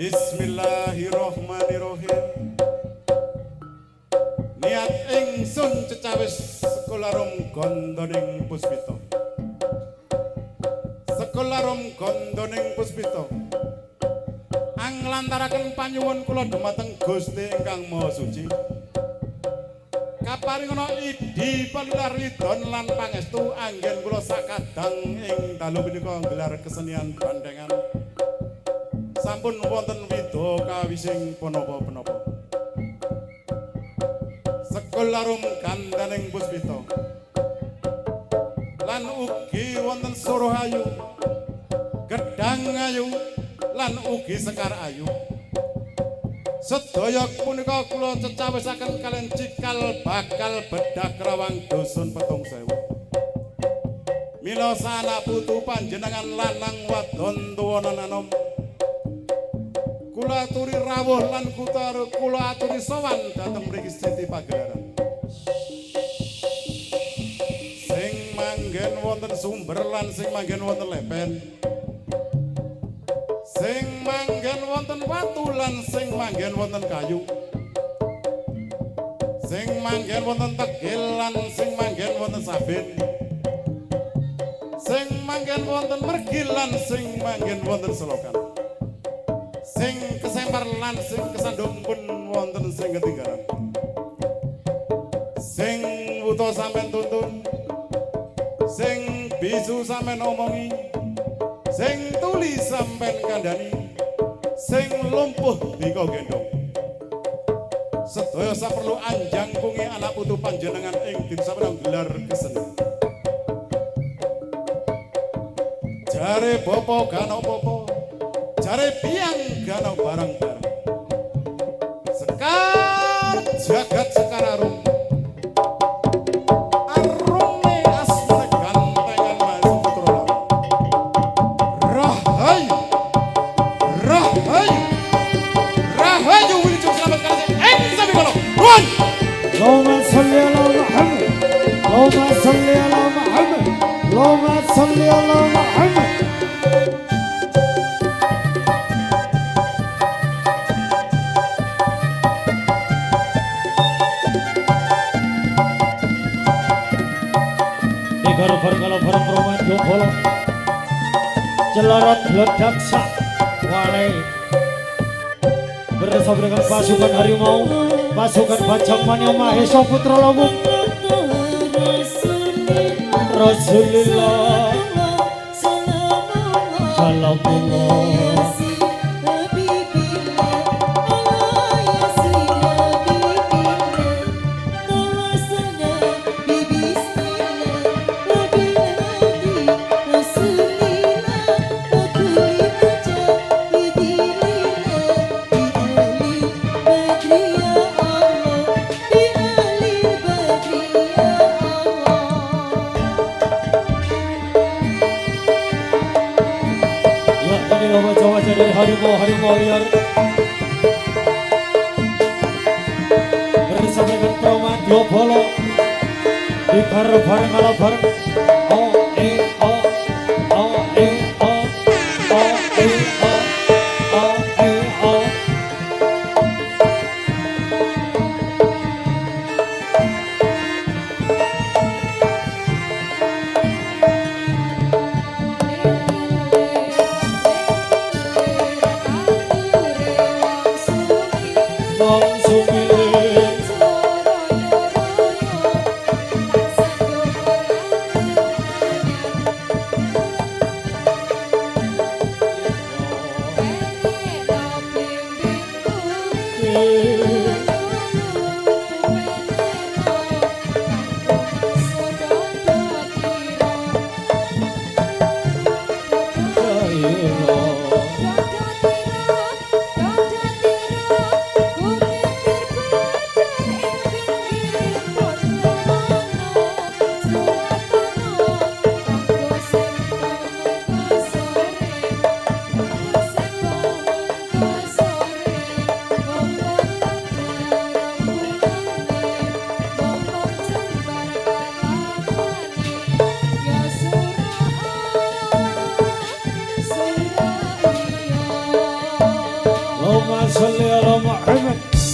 Bismillahirrahmanirrahim. Niat ingsun cecawis sekolarum gondoning puspita. Sekolarum gondoning puspita. Anglantaraken panyuwun kula dhumateng Gusti ingkang Maha Suci. Kaparingana idi palilaridon lan pangestu anggen kula sakadang ing dalu menika nggelar kesenian bandengan. Sampun wonten widha kawising punapa-punapa. Sekolarum gandaning puspita. Lan ugi wonten suruh ayu, gedang ayu, lan ugi sekar ayu. Sedaya punika kula cecawisaken kalian cikal bakal bedak rawang dusun Petung Sewu. Mila sanak putu panjenengan lanang wadon tuwanan anom. Kula aturi rawuh lan kula aturi sowan dhateng mriki Siti Pagelaran. Sing manggen wonten sumber lan sing manggen wonten lepen. Sing manggen wonten watu lan sing manggen wonten kayu. Sing manggen wonten tegil lan sing manggen wonten sabit. Sing manggen wonten mergil lan sing manggen wonten selokan. Sing kesempar lan sing kesandung pun wonten sing ketinggalan. Sing wuto sampean tuntun, sing bisu sampean omongi, sing tuli sampean kandhani, sing lumpuh dika gendong. Sedaya saperlu anjang pungi anak putu panjenengan ing dinten gelar kesenian. Jare bapa gana apa-apa, jare biang gana barang-barang. Sekar jagat sekar arum. Arunge asmane gantengan Mas Putra Lawu. Rahayu. Rahayu. Rahayu wilujeng slamet kalih ing sabikala. Nuwun. Allahumma sholli ala Muhammad. Allahumma sholli ala Muhammad. Allahumma sholli ala Muhammad. Kalau bareng Roman Jombolo Celorot ledak sak walai bersama dengan pasukan harimau, pasukan Bajang Mania Mahesa Putra Lawu. Rasulullah Salamullah dari harimau liar bersama dengan Roman Jombolo di bareng ala bareng salli